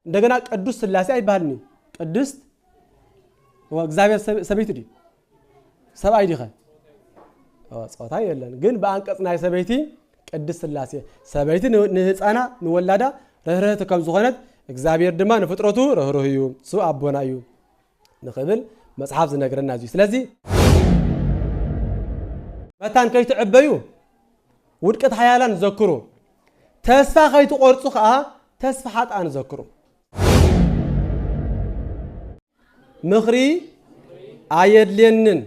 እንደገና ቅዱስ ሥላሴ አይባልኒ ቅድስት ወእግዚአብሔር ሰበይቲ ዲ ሰብአይ ዲኸ ጾታ የለን ግን በአንቀጽ ናይ ሰበይቲ ቅድስት ሥላሴ ሰበይቲ ንህፃና ንወላዳ ርህርህት ከም ዝኾነት እግዚአብሔር ድማ ንፍጥረቱ ርህሩህ እዩ እሱ አቦና እዩ ንኽብል መጽሐፍ ዝነግረና እዩ ስለዚ መታን ከይትዕበዩ ውድቀት ሓያላን ዘክሩ ተስፋ ከይትቆርጹ ከዓ ተስፋ ሓጣን ዘክሩ ምኽሪ አየድልየንን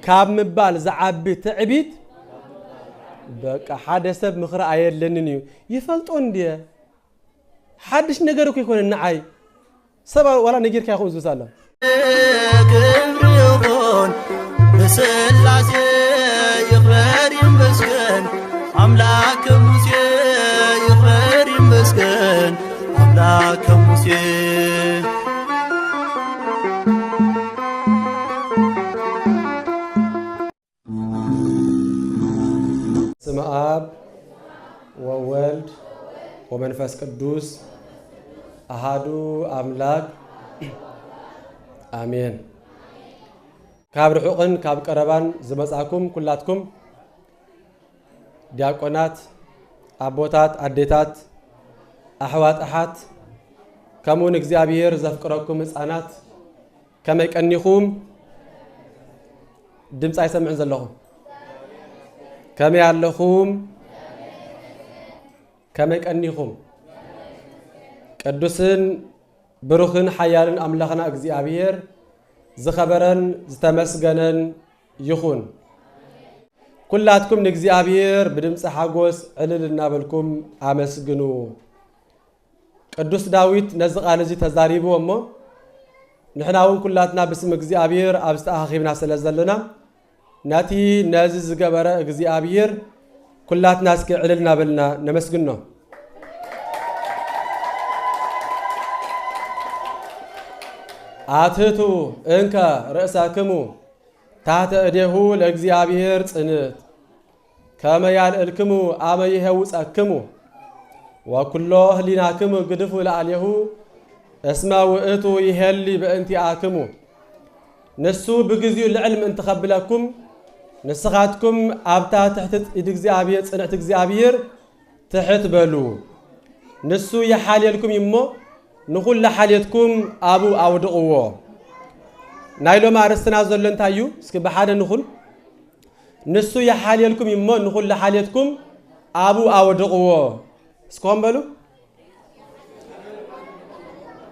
ካብ ምባል ዝዓቢ ትዕቢት በቃ ሓደ ሰብ ምኽሪ አየድልየንን እዩ ይፈልጦ እንዲየ حدش نجارك يكون النعاي سبع ولا نجير كي يخون زوسالا كبر يكون بسلاسي يخبر يمسكن أملاك موسى يخبر يمسكن أملاك موسى اسم آب وولد ومنفس قدوس أحدو أملاك آمين كاب رحوقن كاب قربان زمساكم كلاتكم دياقونات أبوتات أديتات أحوات أحات كمون እግዚአብሔር ዘፍቅረኩም ህፃናት ከመይ ቀኒኹም ድምጽ አይሰምዕን ዘለኹም ከመይ ያለኹም ከመይ ቀኒኹም ቅዱስን ብሩኽን ሓያልን አምላኽና እግዚአብሔር ዝኸበረን ዝተመስገነን ይኹን ኩላትኩም ንእግዚአብሔር ብድምጽ ሓጎስ ዕልል እናበልኩም አመስግኑ ቅዱስ ዳዊት ነዚ ቃል እዚ ተዛሪቡ እሞ ንሕናውን ኩላትና ብስም እግዚአብሔር ኣብ ዝተኣኺብና ስለ ዘለና ናቲ ነዚ ዝገበረ እግዚአብሔር ኩላትና እስኪ ዕልል እናበልና ነመስግኖ አትቱ እንከ ርእሳክሙ ታሕተ እዴሁ ለእግዚአብሔር ጽንት ከመ ያልዕልክሙ አመ ይሄውፀክሙ ወኩሎ ህሊናክሙ ግድፉ ለአልየሁ እስመ ውእቱ ይሄሊ በእንቲአክሙ ንሱ ብግዚኡ ልዕል ምእንቲ ኸብለኩም ንስኻትኩም ኣብታ ትሕት ኢድ እግዚአብሔር ጽንዕት እግዚአብሔር ትሕት በሉ ንሱ ይሓልየልኩም እሞ ንኹሉ ሓልየትኩም አቡ አውድቕዎ ናይ ሎማ አርስትና ዘሎ እንታይ እዩ እስኪ ብሓደ ንኹል ንሱ ይሓልየልኩም እሞ ንኹሉ ሓልየትኩም አቡ አውድቕዎ እስኮም በሉ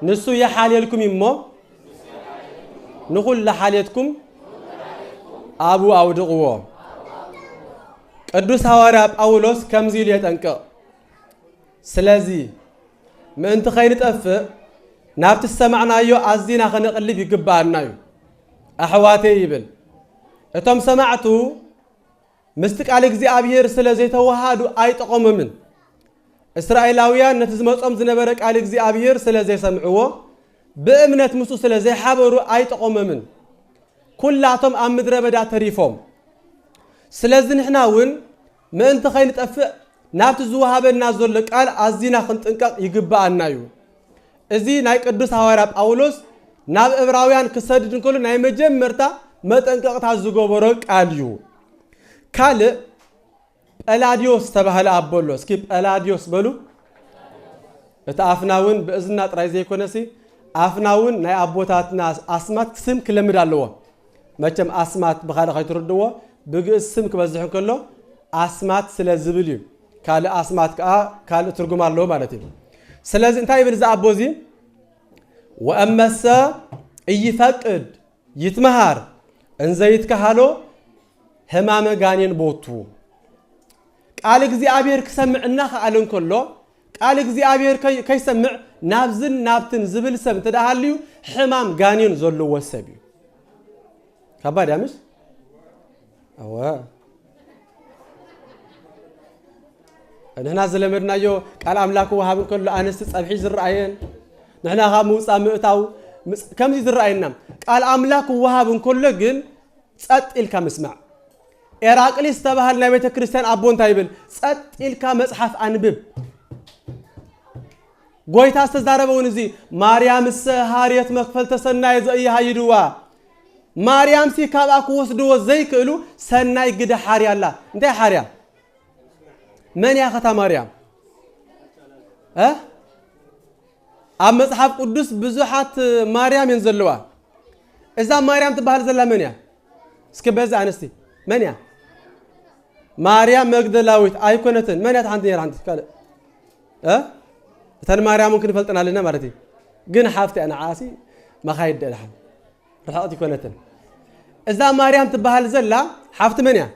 ንሱ ይሓልየልኩም እሞ ንኹሉ ሓልየትኩም አቡ አውድቕዎ ቅዱስ ሐዋርያ ጳውሎስ ከምዚ ኢሉ የጠንቅቕ ስለዚ ምእንቲ ኸይንጠፍእ ናብቲ ሰማዕናዮ ኣዝና ኸነቕልብ ይግባአና እዩ ኣሕዋተይ ይብል እቶም ሰማዕቱ ምስቲ ቃል እግዚአብሔር ስለ ዘይተዋሃዱ ኣይጠቐሞምን እስራኤላውያን ነቲ ዝመጾም ዝነበረ ቃል እግዚአብሔር ስለ ዘይሰምዕዎ ብእምነት ምስኡ ስለ ዘይሓበሩ ኣይጠቐሞምን ኩላቶም ኣብ ምድረ በዳ ተሪፎም ስለዚ ንሕና እውን ምእንቲ ኸይንጠፍእ ናብቲ ዝወሃበና ዘሎ ቃል ኣዝና ክንጥንቀቕ ይግባአና እዩ እዚ ናይ ቅዱስ ሐዋርያ ጳውሎስ ናብ ዕብራውያን ክሰድድ እንከሎ ናይ መጀመርታ መጠንቀቕታ ዝገበሮ ቃል እዩ ካልእ ጰላዲዮስ ተባህለ ኣቦሎ እስኪ ጰላዲዮስ በሉ እቲ ኣፍናውን ብእዝና ጥራይ ዘይኮነሲ ኣፍናውን ናይ ኣቦታትና ኣስማት ስም ክለምድ ኣለዎ መቸም ኣስማት ብኻልእ ኸይትርድዎ ብግእዝ ስም ክበዝሕ እንከሎ ኣስማት ስለ ዝብል እዩ ካልእ ኣስማት ከዓ ካልእ ትርጉም ኣለዎ ማለት እዩ ስለዚ እንታይ ይብል ዝኣቦ እዚ ወእመሰ እይፈቅድ ይትመሃር እንዘይትከሃሎ ሕማመ ጋኔን ቦቱ ቃል እግዚአብሔር ክሰምዕና ከኣለ እንከሎ ቃል እግዚአብሔር ከይሰምዕ ናብዝን ናብትን ዝብል ሰብ እንተደሃልዩ ሕማም ጋኔን ዘለዎ ሰብ እዩ ከባድ ያምሽ ኣወ ንሕና ዘለመድናዮ ቃል ኣምላክ ወሃብ እንከሎ ኣንስቲ ፀብሒ ዝረአየን ንሕና ካብ ምውፃእ ምእታው ከምዚ ዝረአየና ቃል ኣምላክ ወሃብ እንከሎ ግን ጸጥ ኢልካ ምስማዕ ኤራቅሊስ ተባህል ናይ ቤተ ክርስቲያን ኣቦ እንታይ ይብል ጸጥ ኢልካ መጽሓፍ አንብብ ጎይታ ዝተዛረበውን እዚ ማርያም ሃርየት መክፈል ተሰናይ ዘእያሃይድዋ ማርያም ሲ ካብኣ ክወስድዎ ዘይክእሉ ሰናይ ግደ ሓርያ ኣላ እንታይ ሓርያ መን ያ ኸታ ማርያም ኣብ መጽሓፍ ቅዱስ ብዙሓት ማርያም እየን ዘለዋ እዛ ማርያም ትበሃል ዘላ መን እያ እስኪ በዛ ኣንስቲ መን እያ ማርያም መግደላዊት ኣይኮነትን መን እያ ሓንቲ ነራ ሓንቲ ካልእ እተን ማርያም ክንፈልጠና ኣለና ማለት እዩ ግን ሓፍቲ ኣነ ዓሲ መኻይድ ደልሓን ርሕቐት ይኮነትን እዛ ማርያም ትበሃል ዘላ ሓፍቲ መን እያ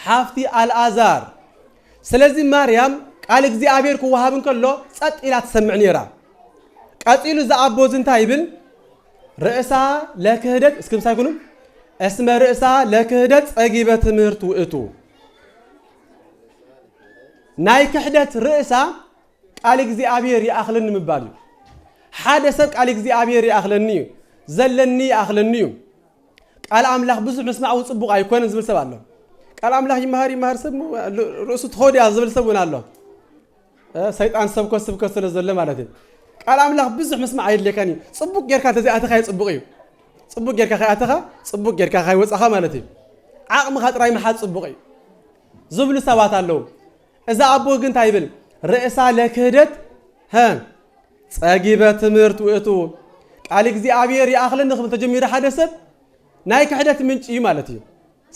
ሓፍቲ ኣልዓዛር ስለዚ ማርያም ቃል እግዚአብሔር ክወሃብ እንከሎ ጸጥ ኢላ ትሰምዕ ነራ ቀፂሉ ዘአቦዝ እንታይ ይብል ርእሳ ለክህደት እስኪ ምሳይኩኑ እስመ ርእሳ ለክህደት ጸጊበ ትምህርት ውእቱ ናይ ክህደት ርእሳ ቃል እግዚአብሔር ይኣኽለኒ ምባል እዩ ሓደ ሰብ ቃል እግዚአብሔር ይኣኽለኒ እዩ ዘለኒ ይኣኽለኒ እዩ ቃል ኣምላኽ ብዙሕ ምስማዕ ጽቡቕ ኣይኮነን ዝብል ሰብ ኣሎ ቃል ኣምላኽ ይመሃር ሰብ ርእሱ ትኾድያ ዝብል ሰብ እውን ኣሎ ሰይጣን ሰብኮ ስብከት ስለ ዘሎ ማለት እዩ ቃል ኣምላኽ ብዙሕ ምስማዕ ኣይድልየካን እዩ ጽቡቕ ጌርካ ተዘይኣተኻ ይጽቡቕ እዩ ጽቡቕ ጌርካ ኸይኣተኻ ጽቡቕ ጌርካ ኸይወፃኻ ማለት እዩ ዓቕምኻ ጥራይ መሓዝ ጽቡቕ እዩ ዝብሉ ሰባት ኣለዉ እዛ ኣቦ ግን እንታይ ይብል ርእሳ ለክህደት ጸጊበ ትምህርት ውእቱ ቃል እግዚአብሔር ይኣኽለኒ ክብል ተጀሚሩ ሓደ ሰብ ናይ ክሕደት ምንጭ እዩ ማለት እዩ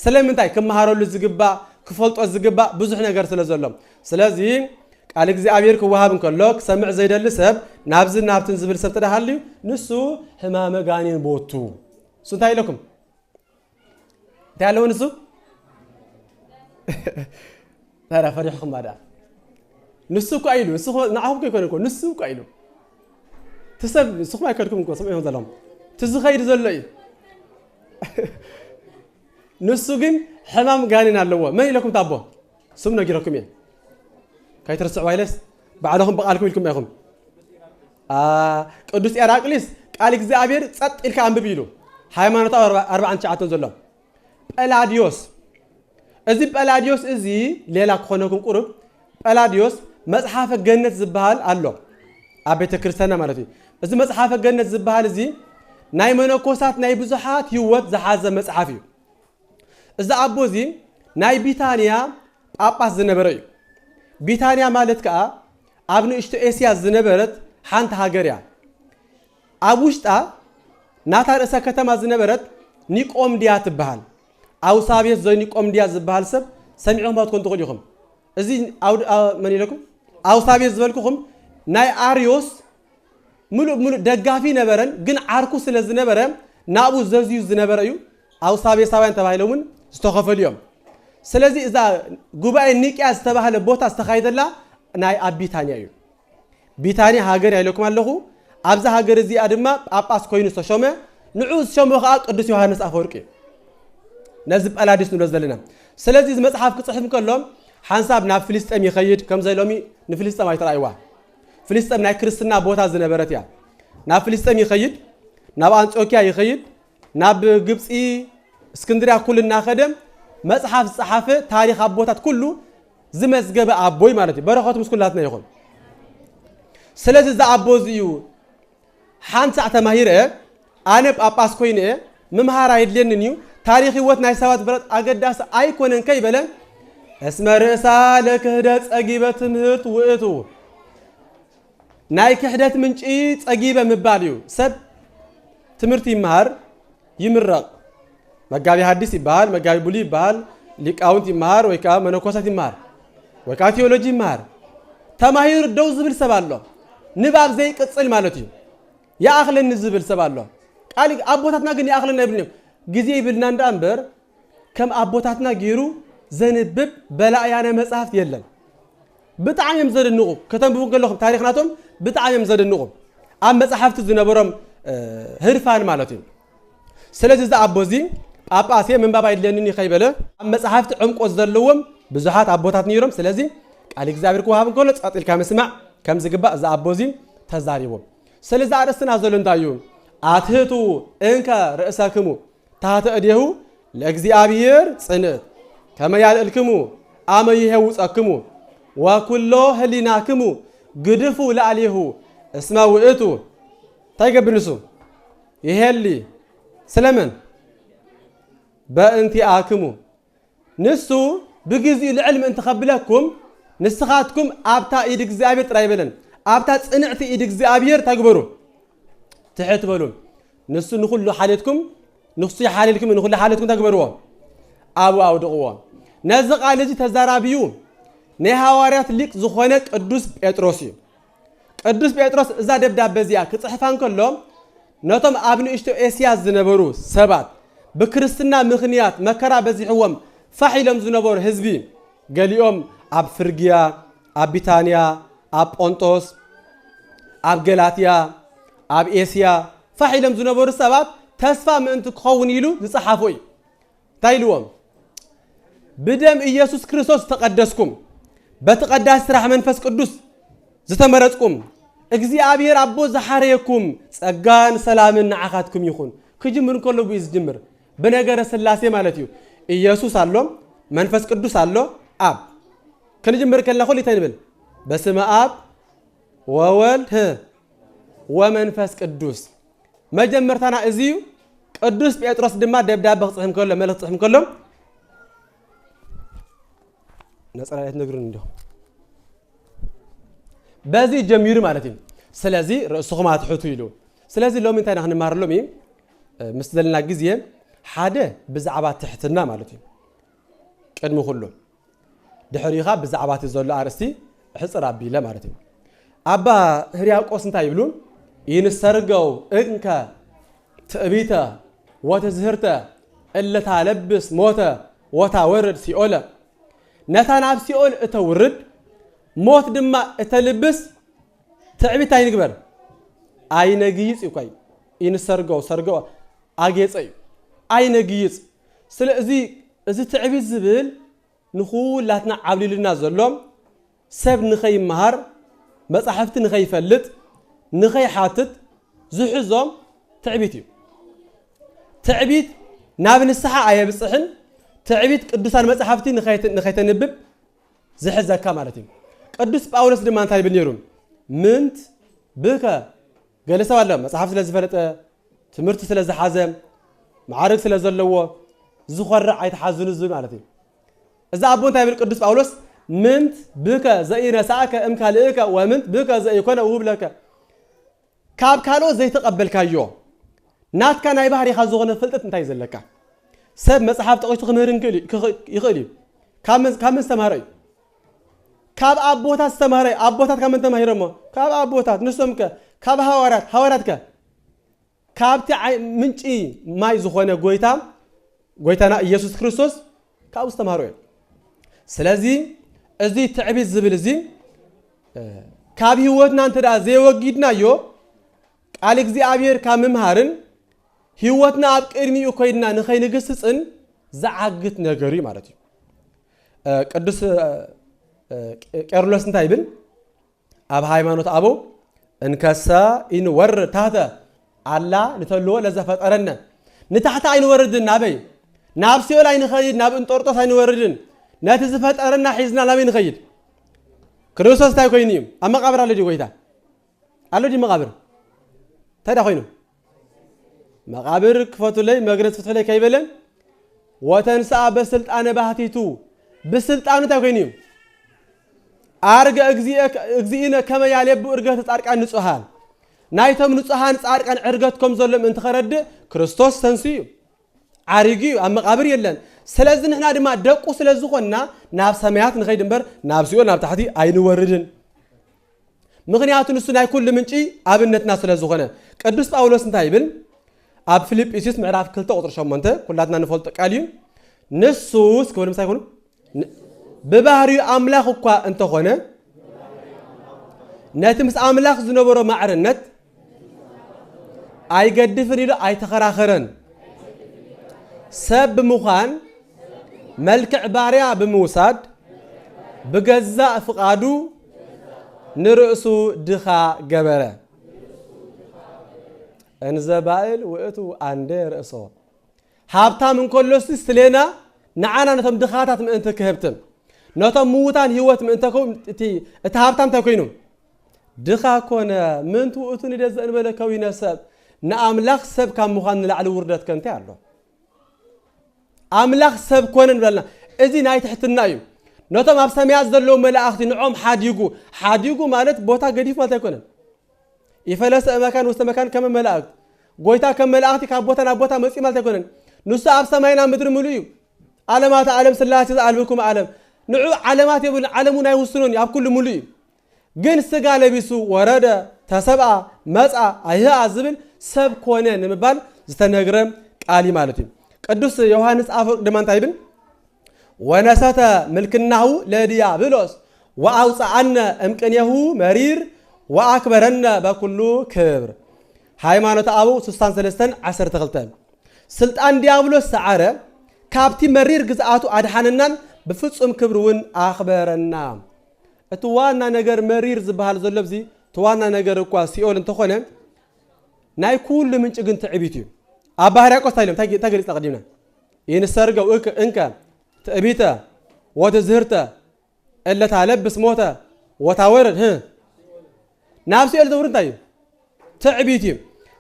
ስለምንታይ ክመሃረሉ ዝግባእ ክፈልጦ ዝግባእ ብዙሕ ነገር ስለ ዘሎ ስለዚ ቃል እግዚአብሔር ክወሃብ እንከሎ ክሰምዕ ዘይደሊ ሰብ ናብዚ ናብትን ዝብል ሰብ ተዳሃልዩ ንሱ ሕማመ ጋኔን ቦቱ እሱ እንታይ ኢለኩም እንታይ ኣለዎ ንሱ ታዲያ ፈሪሕኩም ማዳ ንሱ እኮ ኢሉ ንሱ ንዓኹም ከይኮነ እኮ ንሱ እኮ ኢሉ ትሰብ ንስኹም ኣይከድኩም እኮ ሰምዒኹም ዘለኹም ትዝኸይድ ዘሎ እዩ ንሱ ግን ሕማም ጋኔን ኣለዎ መን ኢለኩም ታቦ ስም ነጊረኩም እየ ከይትርስዕዋ ኢለስ ባዕልኹም በቓልኩም ኢልኩም ኢኹም ቅዱስ ኤራቅሊስ ቃል እግዚአብሔር ጸጥ ኢልካ አንብብ ኢሉ ሃይማኖታዊ 49 ዘሎ ጰላዲዮስ እዚ ጰላዲዮስ እዚ ሌላ ክኾነኩም ቁርብ ጰላዲዮስ መጽሓፈ ገነት ዝበሃል ኣሎ ኣብ ቤተ ክርስቲያንና ማለት እዩ እዚ መጽሓፈ ገነት ዝበሃል እዚ ናይ መነኮሳት ናይ ብዙሓት ህይወት ዝሓዘ መጽሓፍ እዩ እዚ ኣቦ እዚ ናይ ቢታንያ ጳጳስ ዝነበረ እዩ ቢታንያ ማለት ከዓ ኣብ ንእሽቶ ኤስያ ዝነበረት ሓንቲ ሃገር እያ ኣብ ውሽጣ ናታ ርእሰ ከተማ ዝነበረት ኒቆምድያ ትበሃል ኣውሳቤስ ዘኒቆምድያ ዝበሃል ሰብ ሰሚዕኹም ትኮኑ ትኽእሉ ኢኹም እዚ መን ኢለኩም ኣውሳቤስ ዝበልኩኹም ናይ ኣርዮስ ሙሉእ ደጋፊ ነበረን ግን ዓርኩ ስለ ዝነበረ ናብኡ ዘዝዩ ዝነበረ እዩ ኣውሳቤሳውያን ተባሂሎምን ዝተኸፈሉ እዮም ስለዚ እዛ ጉባኤ ኒቅያ ዝተባሃለ ቦታ ዝተኻይደላ ናይ ኣብ ቢታንያ እዩ ቢታንያ ሃገር ኢለኩም ኣለኹ ኣብዛ ሃገር እዚኣ ድማ ጳጳስ ኮይኑ ዝተሾመ ንዑ ዝሾመ ከዓ ቅዱስ ዮሃንስ ኣፈወርቂ ነዚ ጰላዲዮስ ንብሎ ዘለና ስለዚ እዚ መጽሓፍ ክጽሕፍ ከሎ ሓንሳብ ናብ ፍልስጤም ይኸይድ ከም ዘይሎሚ ንፍልስጤም ኣይተራእይዋ ፍልስጤም ናይ ክርስትና ቦታ ዝነበረት እያ ናብ ፍልስጤም ይኸይድ ናብ አንጾኪያ ይኸይድ ናብ ግብፂ እስክንድርያ ኩሉ እናኸደ መጽሓፍ ዝጸሓፈ ታሪኽ ኣቦታት ኩሉ ዝመዝገበ ኣቦይ ማለት እዩ በረኸቱ ምስ ኩላትና ይኹን ስለዚ እዚ ኣቦ እዚ እዩ ሓንቲ ሰዓት ተማሂረ ኣነ ጳጳስ ኮይነ ምምሃር ኣይድልየንን እዩ ታሪኽ ህይወት ናይ ሰባት ብረት ኣገዳሲ ኣይኮነን ከይበለ እስመ ርእሳ ለክህደት ጸጊበ ትምህርት ውእቱ ናይ ክሕደት ምንጪ ጸጊበ ምባል እዩ ሰብ ትምህርቲ ይመሃር ይምረቕ መጋቢ ሐዲስ ይበሃል መጋቢ ብሉይ ይበሃል ሊቃውንት ይመሃር ወይ ከዓ መነኮሳት ይመሃር ወይ ከዓ ቴዎሎጂ ይመሃር ተማሂሩ ደው ዝብል ሰብ ኣሎ ንባብ ዘይቅጽል ማለት እዩ ያኣኽለኒ ዝብል ሰብ ኣሎ ቃል ኣቦታትና ግን ያኣኽለና ይብልንም ግዜ ይብልና እንዳ እምበር ከም ኣቦታትና ገይሩ ዘንብብ በላእያነ መጽሓፍት የለን ብጣዕሚ እዮም ዘደንቑ ከተንብቡ ከለኹም ታሪኽናቶም ብጣዕሚ እዮም ዘደንቑ ኣብ መጽሓፍቲ ዝነበሮም ህርፋን ማለት እዩ ስለዚ እዚ ኣቦ እዚ ጳጳስ ምንባብ ኣይድልየንን ይኸይበለ ኣብ መጽሓፍቲ ዕምቆት ዘለዎም ብዙሓት ኣቦታት ነይሮም ስለዚ ቃል እግዚአብሔር ክወሃብ ከሎ ጸጥ ኢልካ ምስማዕ ከም ዝግባእ እዚ ኣቦ እዚ ተዛሪቦም ስለዚ ኣርእስትና ዘሎ እንታይ እዩ ኣትህቱ እንከ ርእሰክሙ ታሕተ እዴሁ ለእግዚአብሔር ጽንዕት ከመ ያልዕልክሙ ኣመ ይሄውፀክሙ ወኩሎ ህሊናክሙ قدفوا لعليه اسمه وقتو تايقب نسو يهلي سلمن بأنتي آكمو نسو بجزء العلم انت خبلكم نسخاتكم أبتا إيدك زابير ترايبلن أبتا تنعتي إيدك زابير تقبرو تحت بلون نسو نخلو حالتكم نخصي حالتكم نخلو حالتكم تقبروه أو دقوه نزق على جي تزارابيو نهاواريات ليك زخونك قدوس بيتروسي قدوس بيتروس إذا دبدا بزيا كتصحفان كلهم نتم أبنو إشتو إسياس زنبرو سبات بكرستنا مخنيات مكرا بزيحوهم فحيلم زنبور حزبي قال يوم أب فرجيا أب بيتانيا أب أنطوس أب غلاطيا أب إسيا فحيلم زنبور سبات تسفى من أنتو تخونيلو زصحافوي تايلوهم بدم إيسوس كريستوس تقدسكم بتقدس رح منفس قدوس زتمرتكم እግዚአብሔር አቦ ዘሐረየኩም ጸጋን ሰላምን አኻትኩም ይኹን ከጅምር ኮሎ ቢዝ ጅምር በነገረ ስላሴ ማለት እዩ ኢየሱስ አሎ መንፈስ ቅዱስ አሎ አብ ከንጅምር ከለኹ ሊተንብል በስመ አብ ወወልድ ወመንፈስ ቅዱስ መጀመርታና እዚዩ ቅዱስ ጴጥሮስ ድማ ደብዳቤ ጽሕም ከሎ መልእክት ጽሕም ከሎ ነጽራይት ነግሩን እንደው بازي جمير مالتين سلازي رأسهم هتحطوا يلو سلازي لو من تاني هنمر لهم إيه مستدلنا جزية حدا بزعبات تحتنا مالتين كدمو خلو دحريقة بزعبات الزول أرستي حس ربي لا مالتين أبا هريا قوسن تايبلون ينسرقوا إنك تأبيتا وتزهرتا إلا تلبس موتا وتورد سيولا نتنعب سيول تورد موت دما اتلبس تعبت اي نكبر اي نغيص يكاي ان سرغو اگيصي اي نغيص سلازي ازي تعبت زبل نخولاتنا عبليلنا زلوم سب نخي مهار مصحفت نخي فلط نخي حاتت زحزوم تعبيتي تعبيت نابن السحا اي بصحن تعبيت قدسان مصحفتي نخي تنبب زحزكا مالتي قدوس باولس دمان تاي بنيرون منت بكا جلسوا ولا مصحف سلاز فلط تمرت سلاز حازم معارك سلاز زلوا زخرع يتحزن زي معناتي اذا ابون تاي بالقدوس باولس منت بكا زي رساك امكالك ومنت بكا زي يكون وهب لك كاب كالو زي تقبل كايو نات كان اي بحري خازوغن فلطت انت يزلك سب مصحف تقيت خمرن يخلي كامن استماري كاب أبوتات استماري أبوتات كم أنت مهيرمو كاب أبوتات نسمك كاب هوارات كاب تاع منشي ما يزخونه قويتنا يسوع كريستوس كاب استماري سلازي أزي تعبي الزبل زي كاب هوتنا أنت رازي وجدنا يو عليك زي أبير كام مهارن هوتنا أب إرمي وكيدنا نخي نجسس إن زعقت نجاري مارتي قدس كارلوس نتايبن أب هايمانوت أبو إنكسا إن ور تحته الله نتلو لزفت أرنا نتحت عين وردن نبي نابسي ولا عين خيد ناب انطرطس عين وردن نتزفت أرنا حزنا لمين خيد كروسوس تاي كوينيم أما قبر الله دي كويتا الله دي مقابر تاي دا كوينو مقابر كفتو لي مغرس فتو لي كيبلن وتنسى بسلطان بهاتيتو بسلطان تاي كوينيم أرجع أجزينا كما يعلب أرجع تتارك عن نصهان نايتهم نصهان تارك عن أرجعكم ظلم أنت خرد كريستوس تنسيو عارجي أما قبر يلن سلازن إحنا دم دقو سلازوخنا ناب سماعات نخيد نبر ناب سيو ناب تحتي عين وردن مغنيات نسنا كل من شيء أبنتنا سلازوخنا قدوس باولوس نتايبن أب فيليب إيسيس معرف كلتا أطر شمنته كلاتنا نفولت قاليون نسوس كون مسايكون ببهري أملاخ وقا أنت هنا نتمس أملاخ زنبرو معرنت أي قد فريد أي تخراخرن سب مخان ملك عبارية بموساد بجزاء فقادو نرأسو دخا جبرة انزبائل وقتو عندي رأسو هابتا من كل سلينا نعانا نتم دخاتات من أنت كهبتم نتم موتان هيوت من أنتكم تهابتام تكوينو دخا كونه من توقتني دز انبل كوينه سب نأملاخ سب كم مخان لعل وردت كنتي الله أملاخ سب كونن بلنا إذا ناي تحت النايم نوتم أب سميات ذلوا ملاأختي نعم حاديجو مالت بوتا قديف ما تكونن يفلس مكان وست مكان كم ملاأخت قويتا كم ملاأختي كابوتا نابوتا مسي ما تكونن نص أب سماينا مدر مليو علامات عالم سلاسة علمكم عالم نعو علامات يقول علمنا يوصلون ياب كل مليو جن سجال بيسو وردا تسبع مسع أيها عزبل سب كونن مبال زتنجرم عالي مالتي قدوس يوحنس أفق دمان تايبن ونسات ملكناه لديابلوس وأوصعنا أمكنيه مرير وأكبرنا بكله كبر هاي ما نتعبو سستان سلستان 10 تغلطان سلطان ديابلوس سعره كابتي مرير جزءاتو أدحاننا بفصم كبرون أخبرنا اتوانا نجر مرير زبهال زلبزي توانا نجر كواسيول انتخونه ناي كل من تجن تعبيتي أباهرك وستايلم تاجر تقدمنا ينسرق وإنك إنك تأبيته وتزهرته إلا تعلبس موته وتورد نفسي الدورن طيب تعبيتي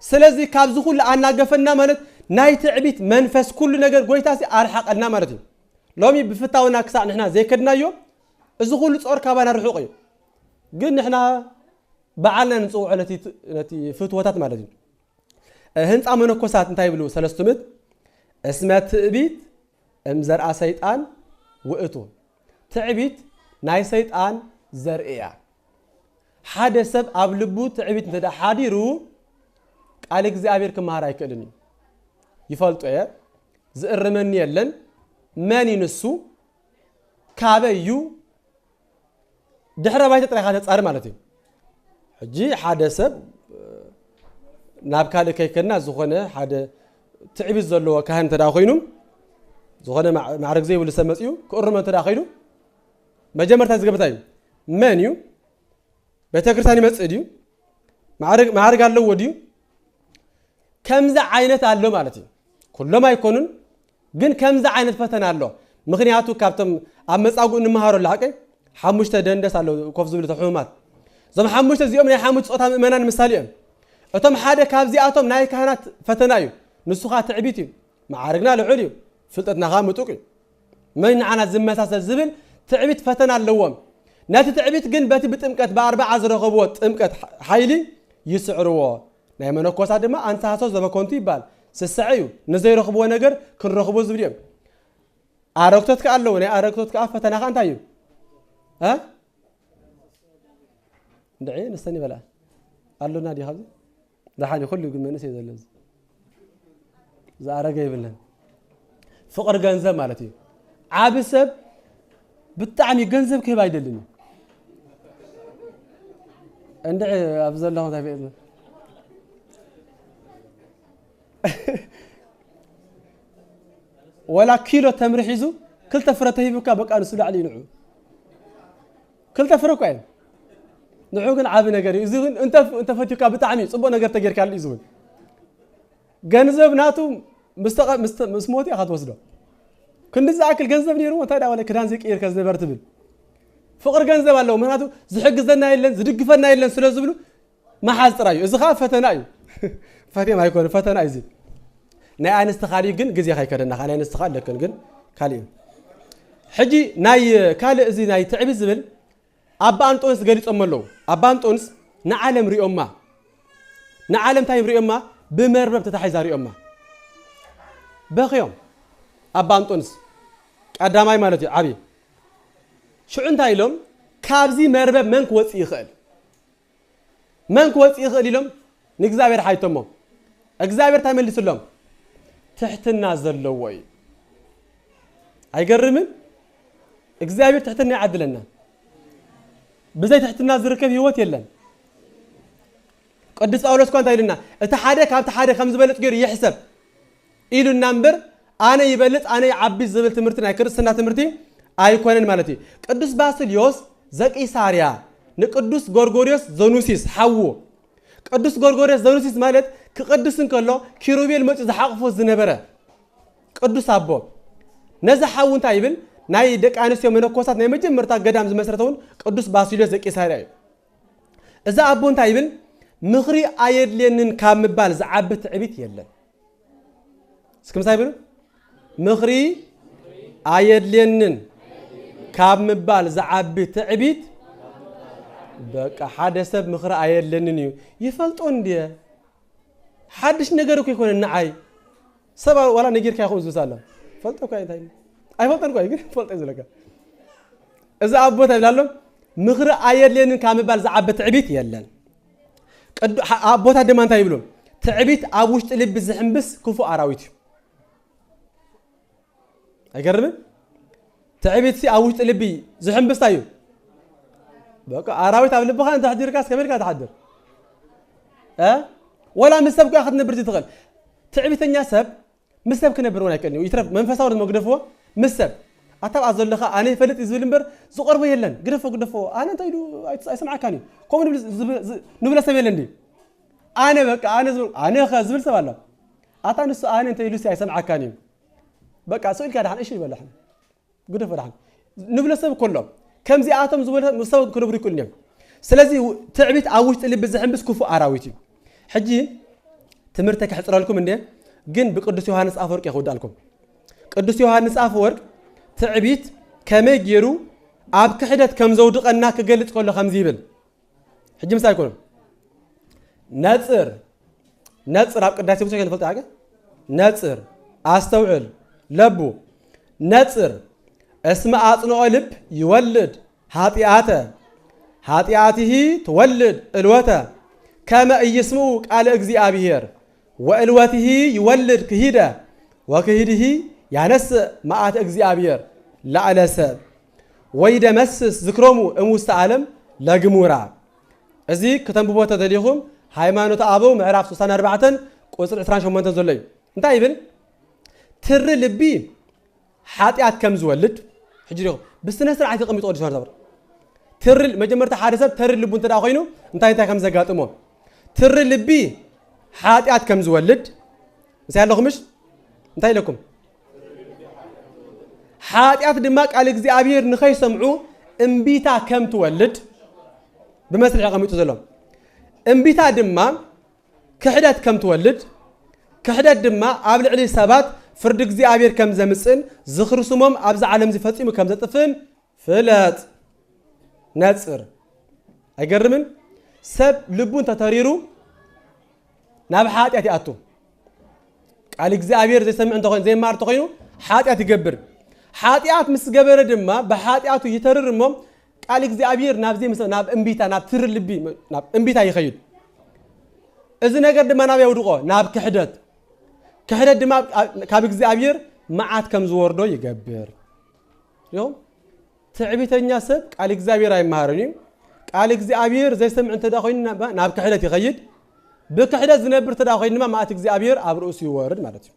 سلزي كابزو كل أنا قفنا مالت ناي تعبيت منفس كل نجر قويتاسي أرحق لنا مرتين لومي بفتاونا كسا نحنا زي كدنا يوم إذا كل صور كابانا رحوقي قلنا نحنا بعلنا نصوع التي فتوتات مرتين هنت عملنا كوسات انتي بلو سلستمت اسمها تعبيت امزرع سيطان وقتو تعبيت ناي سيطان زرقيا حدا سب ابلبو تعبيت انت حاديرو قال እግዚአብሔር ከማራ ይከልኒ ይፈልጡ ዝእርመን የለን ማን ይንሱ ካበዩ ድሕረ ባይተ ጥራኻ ተጻር ማለት እዩ ሕጂ ሓደ ሰብ ናብ ካለ ከይከና ዝኾነ ሓደ تعبيت زلوا كهن تداخينهم زخنا معرق زي ولا سمسيو كأرمن تداخينه مجمر تزقبتايم منيو بتكرتاني مسأديو معرق على وديو كم ذا عينة على مالتي كل ما يكونون جن كم ذا عينة فتنا على مخنياتو كابتم أمس أقول نمهارو الحكي حموش تدندس على كوف زبلة الحكومات زم حموش تزيوم من حموش صوتها منان مثاليا أتم حدا كابزي أتم ناي كهنات فتنايو نسخات تعبيتي معارقنا لعليو فلتتنا غامتوكي من عنا زمة الزبل تعبيت فتنا اللوام ناتي تعبيت جن باتي بتمكت بأربع عزر غبوت تمكت حيلي يسعروا نايما نكوسات ما أنت هاسوس لما كنتي بال سسعيو نزي رخبوا نجر كن رخبوا زبليم أركتك اللون أركتك فتنا خان تايو ها دعي نستني بلا قالوا نادي هذا ده حاجة كله يقول ما نسي ذا اللز زارة جايب لنا فقر جنزب مالتي عابسب بالطعم يجنزب كيف يدلني عندي أفضل الله تعالى ولا كيلو تمر حيزو كل تفرته يبكى بقى نسول عليه نعو كل تفرق وين نعو كن عاب نجاري يزون أنت فتيك بطعمي صبوا نجار تجير كان يزون جنزب ناتو مسموتي أخذ وصله كن زعكل جنزب نيرو وتادا ولا كران زيك إير كذا برتبل فقر جنزب الله من هاتو زحق زنا يلن زدق فنا يلن سلزبلو ما حاز ترايو إذا خاف فتنايو فتي ما يكون فتناي زي ناي نستخالي جن جزي خاي كرنا خلينا نستخال لكن جن كالي حجي ناي كال زي ناي تعب الزبل أبا أنتونس قريت أملو أبا أنتونس نعلم ريوما نعلم تايم ريوما بمربب تتحيز ريوما بخيوم أبا أنتونس قداماي مالتي عبي شو عندها يلوم كابزي مربب منك وصي يخل منك وصي يخل يلوم نكزابير حيتمو اكزابير تعمل لسلم تحت النازل لوي هيقرمن اكزابير تحت النا يعدلنا بزي تحت النازل ركب هيوت يلن قدس أولوس كنت قايلنا اتحادك ام تحادك خمس بلت غير يحسب إلو النمبر أنا يبلت أنا يعبي زبل تمرتنا كرسنا تمرتي أيكونن مالتي قدس باسليوس زكي ساريا نقدس غورغوريوس زونوسيس حوو قدس غورغوريوس زونوسيس مالت كقدسن كله كيروبيل مچ زحقفو زنبره قدس ابو نزا حاون تايبل ناي دق انسيو منكوسات ناي مجمرتا غدام زمسرتون قدس باسليوس زكي ساريا إذا أبون تايبل مخري أيد لينن كام بال زعبت عبيت يلا سكم سايبل مخري أيد لينن كام بال زعبت عبيت بقى حادث مخري أيد لينن يفلتون دي حدش نجارك يكون النعاي سبع ولا نجير كياخذ زسالة فلتو كاي تايم أي فلتن كاي فلت إزلك إذا أبوه تبلالهم مخرى أيد لين كام بال زعبت عبيت يلا أبوه هذا ما تايبلون تعبيت أبوش تلب بالزحم بس كفو أراويت أقرب تعبيت سي أبوش تلبي زحم بس تايو بقى أراويت أبل بخان تحضر كاس كبير كا تحضر ولا مسبك أخذنا برتي تغل تعبيت الناسب مسب كنا برونا كني ويترب منفسه ورد مقدفه مسب أتابع زلخة أنا فلت إزولنبر زقر بيلن قدفه أنا تايدو أسمع كاني كم نبلا سبيلندي أنا بك أنا خازبل سوالا أتاني أنا تايدو أسمع كاني بك أسأل كده عن إيش يبلا حنا قدفه رحنا نبلا سب كله كم زي آتم زول مستوى كله بري كل يوم سلازي تعبت عاوشت اللي بزحم بس كفو أراويتي حجي تمرتك حصر لكم إني جن بقدس يوحنس أفورك ياخد لكم قدس يوحنس أفورك تعبيت كم يجرو أب كحدة كم زود قلنا كقلت كله خمسيبل حجي مسا يكون نصر أب قداسي بس كان فلت حاجة نصر أستوعل لبو نصر اسمع أطنو قلب يولد هاتياته تولد الوتا كما يسموك على أجزاء أبيهر وألوته يولد كهيدة وكهيده يانس معات أجزاء أبيهر لا على سب ويدمسس ذكرمو المستعلم لا جمورا أزي كتب بوات دليلهم هايمانو تأبو معرف سنة 4 قصر 20 شو منتظر لي أنت عيبن تر لبي حاتيات كم زولد حجريهم بس نسر عايز قميص أودي شهر دبر تر مجمرت حارسة تر اللي بنت داخينه أنت كم زقات أمه تر لبي حاتيات كم زولد مسألة لكمش أنت لكم حاتيات دماغ على جزء أبير نخي سمعو إنبيتا كم تولد بمثل قميص زلهم إنبيتا دماغ كحدات كم تولد كحدات دماغ قبل عليه سبات فرد جزء أبير كم زمسن زخر سمم أبز عالم زفتيم كم زتفن فلات نصر أجرمن سب لبون تطريرو ناب حاتياتي أتو قال إجزابير زي سمع أنت زي ما أرتقينه حاتيات يجبر حاتيات مس جبر دمّا بحاتياتو يترر مم قال إجزابير ناب زي مثلا ناب إنبيتا ناب تر اللبي ناب إنبيتا يخيل إذا نقدر دمّا ناب يودقه ناب كحدت دمّا كاب إجزابير معات كم زوردو يجبر يوم تعبيت الناس قال إجزابير أي مهارني قال إجزابير زي سمع أنت داخلين ناب كحدت يخيل بكحدة زنبر تداخلين ما تجزابير أبرؤس يورد مالتي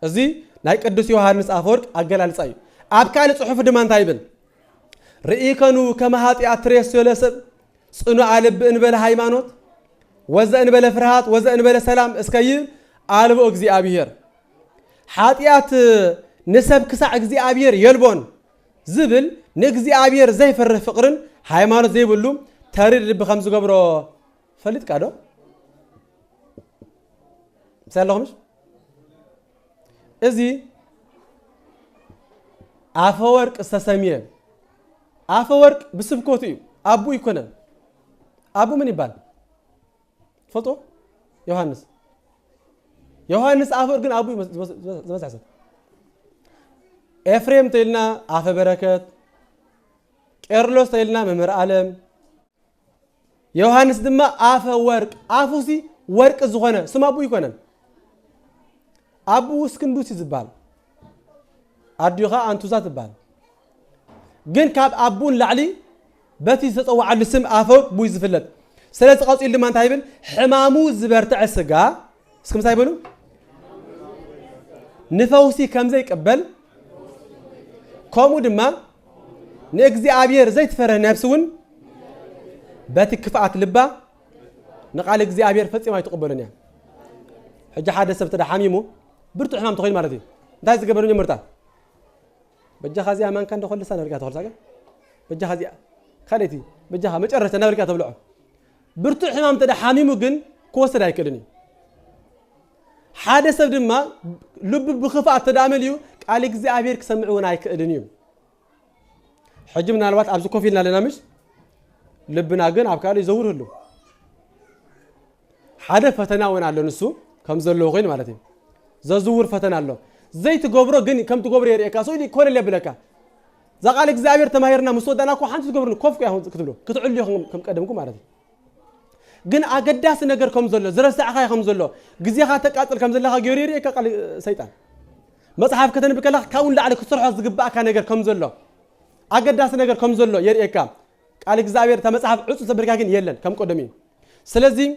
أزي نايك قدس يوحنس أفورك أجل على صاي أبكال صحف دمان تايبل رئيكنو كما هاتي أتريس يلسب صنو على بنبل هايمانوت وزن بلا فرحات وزن بلا سلام اسكيل على أجزي أبير حاتيات نسب كسع أجزي أبير يلبون زبل نجزي أبير زي فرح فقرن هايمانوت زي بلو تاريخ بخمس قبره فليت كادو مسألة لهمش إزي أفورك استسمية أفورك بسبكوتي أبو يكونن أبو من يبان فلتو يوحنس أفورك أبو زمس حسن إفريم تيلنا أف بركات كيرلوس تيلنا ممر عالم يوحنس دما أف ورق أفوسي ورق زغنا سم أبو يكونن أبو سكندوسي زبال أديوها أنتوزات زبال جن كاب أبون لعلي بتي تطوع على السم أفوق بوي زفلت سلسة قاص اللي ما انتهيبن حمامو زبرت عسقا سكم سايبنو نفوسي كم زي قبل كومو دما نكزي أبير زي تفره نفسون باتي كفاءة لبا نقال إجزي أبير فتي ما يتقبلني حاجة حادثة بتدا حميمو برتو حمام تخيل مرتين دايز قبلوني مرتا بجا خازي أمان كان دخل لسان رجع دخل ساقة بجا خازي خليتي بجها مجرة نبرك تبلعه برتو حمام تدا حاميمو جن كوسر هيكلني حادث بدما لب بخفاء تدامليو قال እግዚአብሔር كسمعون هيكلني حجمنا الوقت ابزكو فينا لنا مش لبنا جن ابكالو يزور له حدا فتنا وين على نسو كم زلو غين مالتي ززور فتنا له زيت غبرو جن كم تغبر يريكا سو لي كور لبلكا زقال እግዚአብሔር تماهرنا مسودنا كو حنت تغبر كوفك يا كتبلو كتعلي كم قدمكم مالتي جن اقداس ነገር كم زلو زرسعخا كم زلو غزيخا تقاطل كم زلخا غير يريكا قال شيطان مصحف كتنب كلا كاون لعلك تسرحو زغباكا ነገር كم زلو اقداس ነገር كم زلو يريكا قال እግዚአብሔር ተመጽሐፍ ዕጹ ዘብርካ ግን የለን ከም ቆደሚ ስለዚህ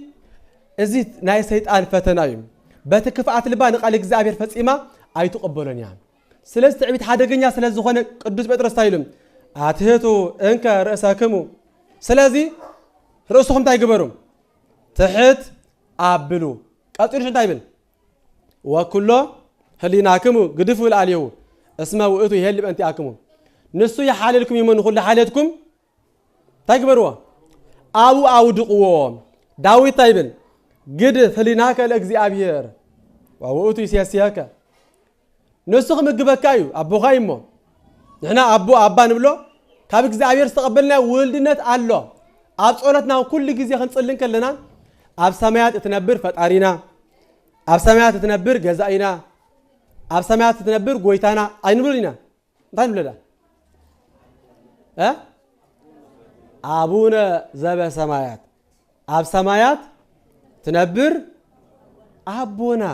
እዚህ ናይ ሰይጣን ፈተናዩ በትክፋት ልባን ቃል እግዚአብሔር ፈጺማ አይተቀበለኛ ስለዚህ ትዕቢት ሓደገኛ ስለዝኾነ ቅዱስ ጴጥሮስ ታይሉም አትህቱ እንከ ርእሳክሙ ስለዚህ ርእስኩም ታይግበሩ ትሕት አብሉ ቀጥሩ እንታይ ወኩሎ ህሊናክሙ ግድፉ ለአልየው እስመ ውእቱ ይሄልብ እንቲአክሙ ንሱ ይሓልልኩም ይመን ሁሉ ሓለትኩም ታይግበሩዋ አው ድቅዎ ዳዊት ታይብል ግድ ህሊናከ ለእግዚአብሔር ወውእቱ ይስያስያከ ንሱኹም ምግበካዩ አቦኻይሞ ንሕና አባ ንብሎ ካብ እግዚአብሔር ዝተቀበልና ውልድነት አሎ ኣብ ጸሎትና ኩሉ ግዜ ክንጽልን ከለና ኣብ ሰማያት እትነብር ፈጣሪና ኣብ ሰማያት እትነብር ገዛኢና ኣብ ሰማያት እትነብር ጎይታና አይንብሉና እንታይ ንብለዳ አቡነ ዘበሰማያት ኣብ ሰማያት تنبر أبونا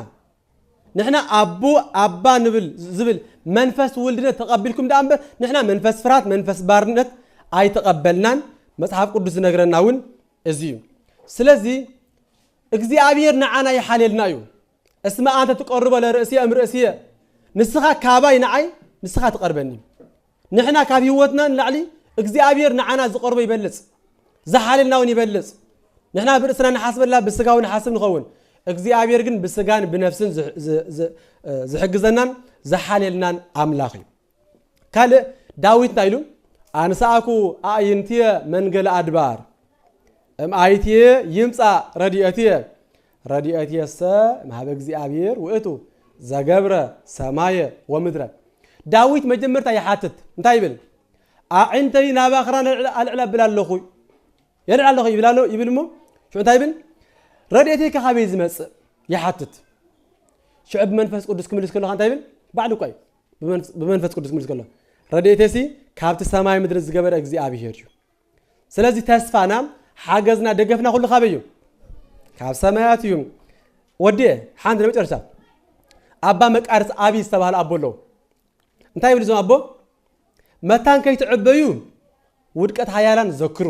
نحنا أبا نبل زبل منفس ولدنا تقبلكم ده أمبر نحنا منفس فرات منفس بارنت أي تقبلنا مصحف قدس نقرنا ون أزيو سلزي እግዚአብሔር نعنا يحللنا يو اسمع أنت تقرب على رأسية أمر رأسية نسخة كاباي نعي نسخة تقربني نحنا كابيوتنا نعلي እግዚአብሔር نعنا زقرب يبلس زحللنا ونيبلس نحنا برسنا نحاسب الله بسجاو نحاسب نخون እግዚአብሔር ግን بسجان بنفسن زحجزنا زحللنا أملاخي قال داوود نايلو أنساكو أينتي منجل أدبار أيتي يمسا رديئتي السا مهاب እግዚአብሔር وقتو زجبرة سماية ومدرة داوود مجمرتا يحاتت نتايبل أنتي نابخران العلب بلا لخوي يرعى الله يبلمو شو تايبن رديتي كخابيز مس يحتت شعب منفس قدس كملس كله خان تايبن بعده قاي بمنفس قدس كملس كله رديتي سي كابت السماء مدر زغبر እግዚአብሔር ስለዚህ ተስፋና ሓገዝና ደገፍና ሁሉ ካበዩ ካብ ሰማያት ይም ወዴ ሓንድ ለመጨረሻ አባ መቃርስ አቢ ዝተባለ አቦሎ እንታይ ይብል ዘም አቦ መታን ከይትዕበዩ ውድቀት ሃያላን ዘክሩ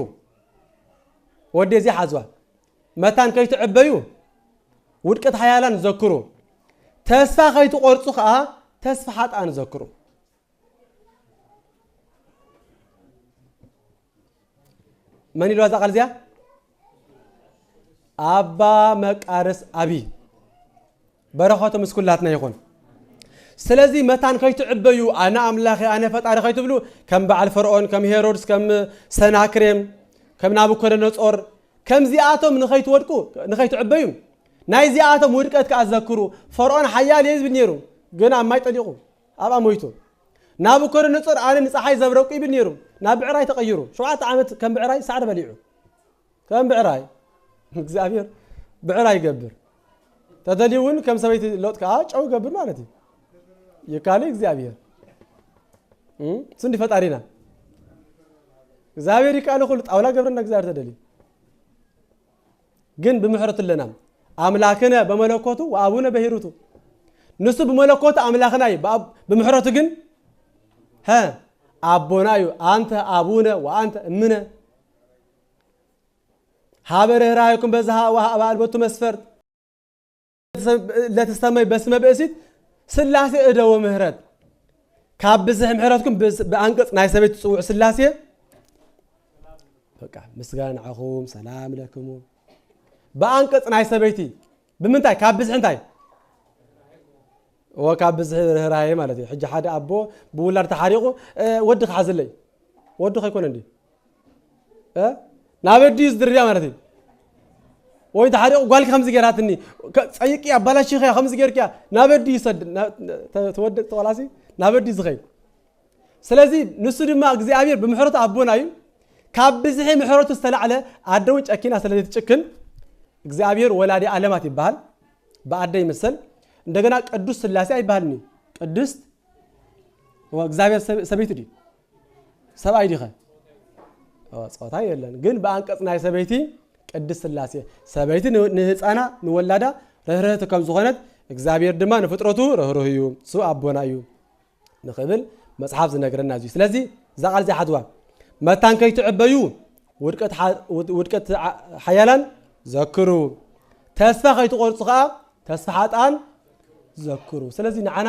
ወዴ ዚ ሓዝዋ መታን ከይትዕበዩ ውድቀት ሃያላን ዘክሩ ተስፋ ከይትቆርጹ ከዓ ተስፋ ሓጣን ዘክሩ من يلوز قال زيا أبا مقارس أبي برخاته مسكولاتنا يكون سلازي متان كي تعبيو أنا أملاخي أنا فتاري كي تبلو كم بعل فرعون كم هيرودس كم سناكريم كم نابوكدنصر كم زياتهم نخي تودكو نخي تعبيو ناي زياتهم ودقت كأذكروا فرعون حيال يزب نيرو جنا ما يطلقوا أبا مويتو نابوكدنصر أنا نصحي زبرقي بنيرو نابعراي تغيروا شو عامت كم بعراي سعر بليعو كم بعراي እግዚአብሔር بعراي يقبر تدليون كم سويت لوت كاچ او يقبر مالتي يكالي እግዚአብሔር سندي فطارينا እግዚአብሔር يكالي كل طاولا قبرنا እግዚአብሔር تدلي ግን بمحرت لنا املاكنا بملكوته وابونا بهيروته نسو بملكوته املاكنا بمحرته ግን ها أبونايو أنت أبونا وأنت أمنا هابر رايكم بزها وهابال بتو مسفرت لا تستمي بسمة بأسيد سلاسي إدو مهرت كابزه مهرتكم بأنقص نايسبيت تصوع سلاسي بقى مسغان عخوم سلام لكم بأنقص نايسبيتي بمنتاي كابزه انتاي وكابز راي مالتي حج حدا ابو بولار تحريقو ودخ حزلي ودخ يكون عندي نابدي يزدريا مرتي وين تحرق قالك 5 جيراتني صيقي ابلاشي 5 جيركيا نابدي يسد تودد طولاسي نابدي زخي سلازي نسو دما እግዚአብሔር بمحرته ابوناي ካብዝህ محرته استلعለ አደው ጨኪና ስለዚህ ተጨክን እግዚአብሔር ወላዲ ዓለማት ይባል በአደ ይመስል እንደገና ቅዱስ ስላሴ አይባልኒ ቅዱስ ወእግዚአብሔር ሰበይት ዲ ሰባይ ዲኸ ጾታ የለን ግን በአንቀጽና ሰበይቲ ቅዱስ ስላሴ ሰበይቲ ንህፃና ንወላዳ ረህረህ ተከም ዝኾነት እግዚአብሔር ድማ ንፍጥረቱ ረህረህ እዩ ሱ አቦናዩ ንخبل መጽሐፍ ዝነግረና እዚ ስለዚህ ዛቃል ዘሓድዋ መታን ከይትዕበዩ ውድቀት ሓያላን ዘክሩ ተስፋ ከይትቆርጹ ኸ ተስፋ ሓጣን ዘክሩ ስለዚህ ንዓና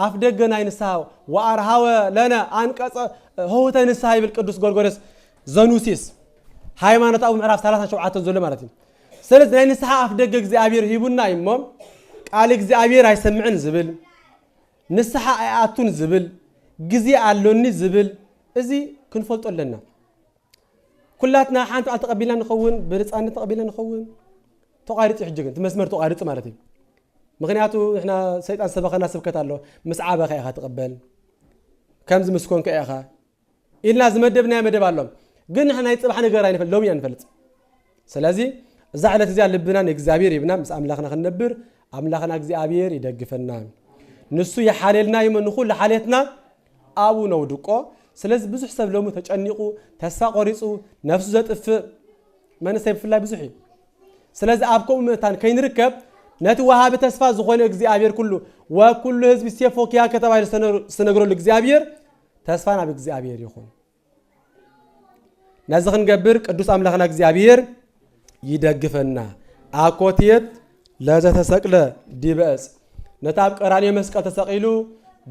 አፍ ደገና ይንሳው ወአርሃወ ለና አንቀጽ ሆተ ንሳይ ብል ቅዱስ ጎርጎርዮስ ዘኑሲስ ሃይማኖታዊ ምዕራፍ 37 ዘሎ ማለት ነው ስለዚህ ናይ ንስሓ አፍ ደገ እግዚአብሔር ሂቡና ይሞም ቃል እግዚአብሔር አይሰምዕን ዝብል ንስሓ አያቱን ዝብል ግዜ አሎኒ ዝብል እዚ ክንፈልጦለና ኩላትና ሓንቱ አልተቀቢልና ንኸውን ብርፃነት ተቀቢልና ንኸውን ተቋሪጽ ይሕጅግን ተመስመር ተቋሪጽ ማለት እዩ ምክንያቱ احنا ሰይጣን ሰበኸና ስብከት አለ መስዓበ ኸይኻ ተቀበል ከምዝ መስኮን ከይኻ ኢልና ዝመደብና መደብ አለ ግን احنا ይጽባሕ ነገር አይነፈል ሎሚ አንፈልጽ ስለዚህ እዛ ዕለት እዚያ ልብና እግዚአብሔር ይብና ምስ አምላኽና ክንነብር አምላኽና እግዚአብሔር ይደግፈና ንሱ የሐለልና ይመንኹ ለሐለትና አቡ ነው ድቆ ስለዚህ ብዙሕ ሰብ ለሙ ተጨኒቁ ተስፋ ቆሪጹ ነፍሱ ዘጥፍ መንሰይ ፍላይ ብዙሕ ስለዚህ አብኩም መታን ከይንርከብ ነቲ ወሃብ ተስፋ ዝኾነ እግዚአብሔር ኩሉ ወኩሉ ህዝብ ሲፎኪያ ከተባለ ስነግሮል እግዚአብሔር ተስፋና በእግዚአብሔር ይኹን ናዝኽን ገብር ቅዱስ አምላኽና እግዚአብሔር ይደግፈና አኮቴት ለዘተሰቅለ ዲበጽ ነታብ ቀራንዮ መስቀል ተሰቂሉ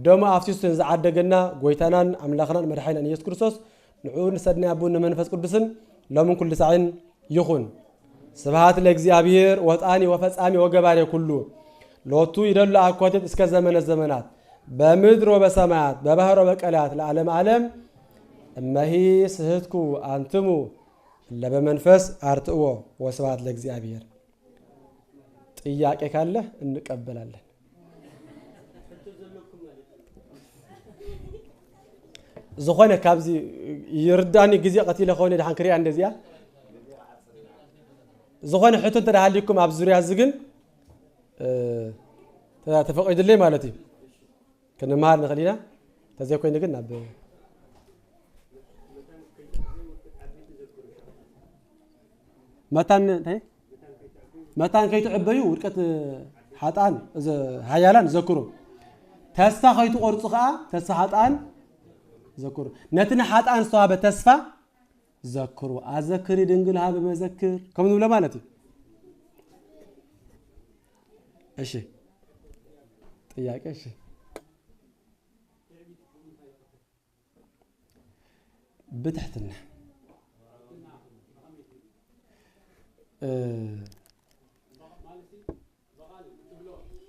ደሞ አፍሲስን ዘዓደገና ጎይታናን አምላኽናን መድኃኒና ኢየሱስ ክርስቶስ ንዑን ሰድና አቡን መንፈስ ቅዱስን ለምን ኩሉ ሰዓን ይኹን ስብሐት ለእግዚአብሔር ወጣኒ ወፈጻሚ ወገባሬ ኩሉ ሎቱ ይደሉ አኮቴት እስከ ዘመነ ዘመናት በምድር ወበሰማያት በባህር ወበቀላት ለዓለም ዓለም እመሂ ስህትኩ አንትሙ ለበመንፈስ አርትኦ ወስብሐት ለእግዚአብሔር ጥያቄ ካለ እንቀበላለን ዝኾነ ካብዚ ይርዳኒ ግዜ ቀቲለ ኾነ ድሓን ክሪያ እንደዚያ ዝኾነ ሕቶ ተዳሃሊኩም ኣብ ዙርያ ዝግን ተፈቂድልኝ ማለት እዩ ክንመሃር ንኽእል ኢና ተዘይ ኮይኑ ግን ናብ መታን ከይትዕበዩ ውድቀት ሓጣን ሃያላን ዘክሩ ተስፋ ከይትቆርጹ ከዓ ተስፋ ሓጣን ዘክሩ ነትን ሓጣን ዝተዋበ ተስፋ ዘክሩ አዘክሪ ድንግል ሀበ መዘክር ከምን ብለ ማለት እሺ ጥያቄ እሺ بتحتنا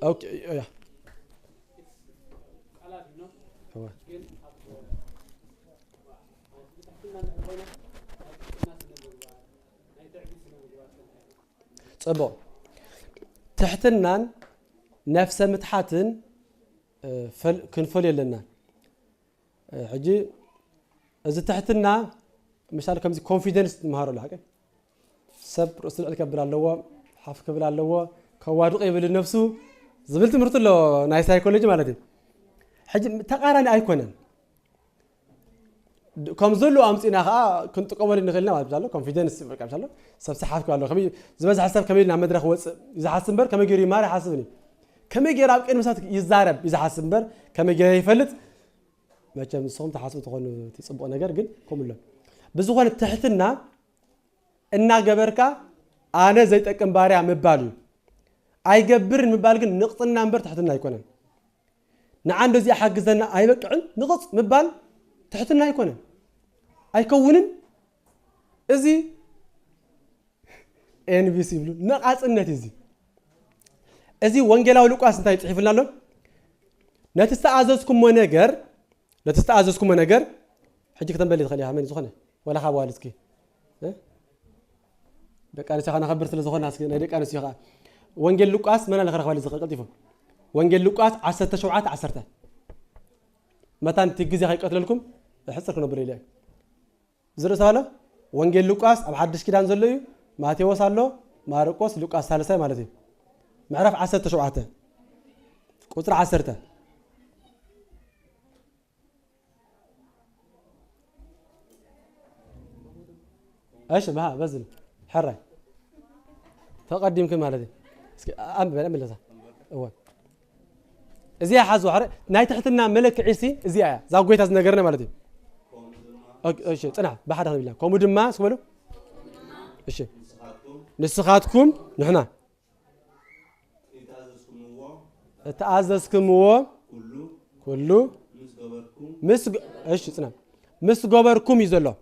اوكي يا صبو تحتنا نفس متحتن كنفل لنا حجي اذا تحتنا مثال كم كونفيدنس مهارو الحاجه سب رسل الكبر الله حف كبر الله كوادق يبل نفسه زبلت مرت له ناي سايكولوجي معناته حجي تقارني ايكونن كم زلوا امصينا كنت قبل نخلنا ማለት ነው ኮንፊደንስ በቃ ማለት ነው ሰብሰሐፍ ካለው ከመ ዝበዝ ሐሳብ ከመይና መድረክ ወጽ ይዛሐስን በር ከመገሪ ማሪ ሐሳብኒ ከመገሪ አብቀን መሳት ይዛረብ ይዛሐስን በር ከመገሪ ይፈልጥ መቼም ሰውም ተሐስብ ተሆነ ትጽብቆ ነገር ግን ኮምለ ብዙ ሆነ ተህትና እና ገበርካ አነ ዘይጠቅም ባሪያ መባሉ አይገብርን መባል ግን ንቅጥና እንበር ተህትና አይኮነን ንዓንዶ እዚ ያሐግዘና አይበቅዕን ንቅጽ መባል ተህትና አይኮነን አይከውንን እዚ ኤንቢሲ ብሉ ነቃጽነት እዚ ወንጌላው ሉቃስ እንታይ ጽሕፍልናሎ ነተስተአዘዝኩም ነገር ሕጂ ከተንበል ይትኸል ያመን ዝኾነ ወላ ኻባል እስኪ دكان سيخنا خبر سلزخنا دكان سيخا وانجيل لوقاس منا لخرخ بالي زقل قلتيفو وانجيل لوقاس 10 شوعات 10 متى تجزي هاي قتل لكم حصركم نبر إليه زرساله وانجيل لوقاس اب حدش كيدان زلو ماتيوس الله مارقوس لوقاس ثالثه مالتي معرف 10 شوعات قطر 10 ايش بها بزل حرة تقدم كم مالتي ام بلا ملزا هو ازيا حازو حر ناي تحتنا ملك عيسي ازيا زاغويت از نغرنا مالتي ايش صنع بحد بالله كوم دما سبلو ايش نسخاتكم نحنا تأززكم كله مس ايش صنع مس غبركم يزلو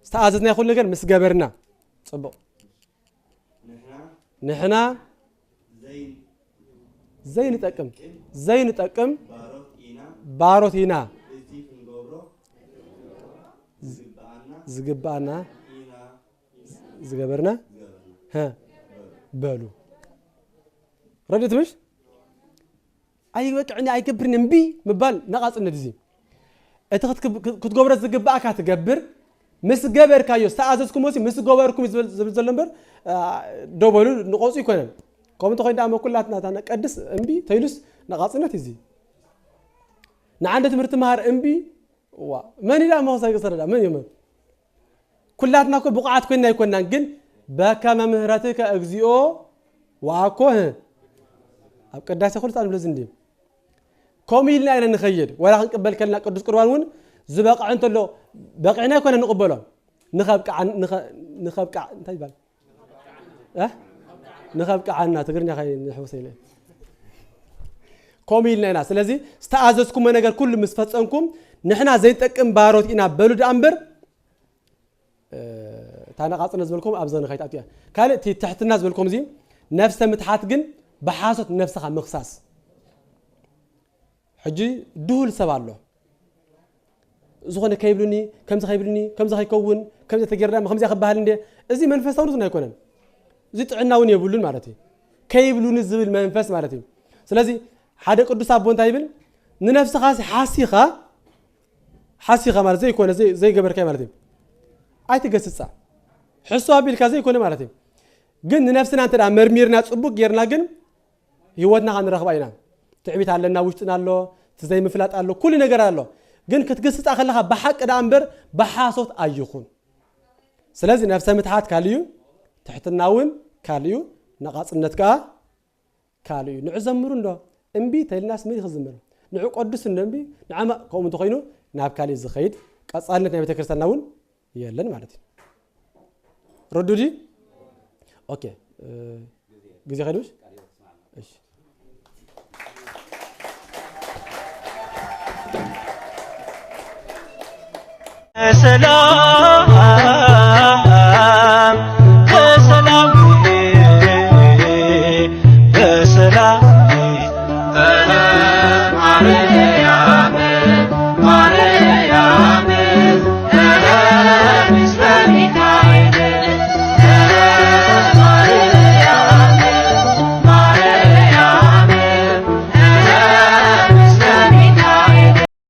استأذنا يقول نجر مس جبرنا صبوا نحنا زين تأكم باروتينا زجبانا زجبرنا ها بالو ردت مش أي وقت عندي أي كبر نبي مبال نقص النتيجة أنت كنت جبر زجباك هتجبر مس جبر كايو استأذنكم وسي مس جبركم زلمبر دوبلو نقص يكونن كم تقول دام كلاتنا تانا قدس امبي تيلس نقاصنا تزي نعند تمرت مهار امبي وا من لا ما هو سيقصر من يوم كلاتنا كو بقعات كنا يكونن جن بكما مهرتك اغزيو واكو اب قداس كل صار بلزندي كوميلنا انا نخيد ولا نقبل كلنا قدس قربان زبقع انت له بقعنا كنا نقبله نخبق انت يبال نخبق عنا تقرني خاي نحوسي له كوميلنا هنا سلازي استأذزكم ነገር كل مسفصنكم نحنا زي تقم باروت ኢና بلود امبر ታነቃጽነ ዝብልኩም ኣብዘን ኸይጣጥያ ካልእ ተሕትና ዝብልኩም እዚ ነፍሰ ምትሓት ግን በሓሶት ነፍስኻ ምኽሳስ ሕጂ ድሁል ሰብ ኣሎ ዝኾነ ከይብሉኒ ከምዚ ከይብሉኒ ከምዚ ከይከውን ከምዚ ተገርዳ ከምዚ ክባሃል እንደ እዚ መንፈሳውነት ኣይኮነን እዚ ጥዕናውን የብሉን ማለት እዩ ከይብሉኒ ዝብል መንፈስ ማለት እዩ ስለዚ ሓደ ቅዱስ ኣቦ እንታይ ይብል ንነፍስኻ ሓሲኻ ማለት ዘይኮነ ዘይገበርካይ ማለት እዩ ኣይትገስጻ ሕሱ ኣቢልካ ዘይኮነ ማለት እዩ ግን ንነፍስና እንተዳ መርሚርና ጽቡቅ ጌርና ግን ህይወትና ክንረኽባ ኢና ትዕቢት ኣለና ውሽጥና ኣሎ ትዘይ ምፍላጥ ኣሎ ኩሉ ነገር ኣሎ ግን ክትገስጻ ከለኻ በሓቅ ዳ እምበር በሓሶት ኣይኹን ስለዚ ነፍሰ ምትሓት ካልዩ ትሕትናውን ካልዩ ነቓጽነትካ ካልዩ ንዑ ዘምሩ እንዶ እምቢ ተልናስ ምን ይኽዝምር ንዑ ቅዱስ እንደምቢ ንዓማ ከምኡ እንተኾይኑ ናብ ካልእ ዝኸይድ ቀጻልነት ናይ ቤተክርስትያንና እውን يلن مالتي ردودي اوكي جزي خدوش ايش سلام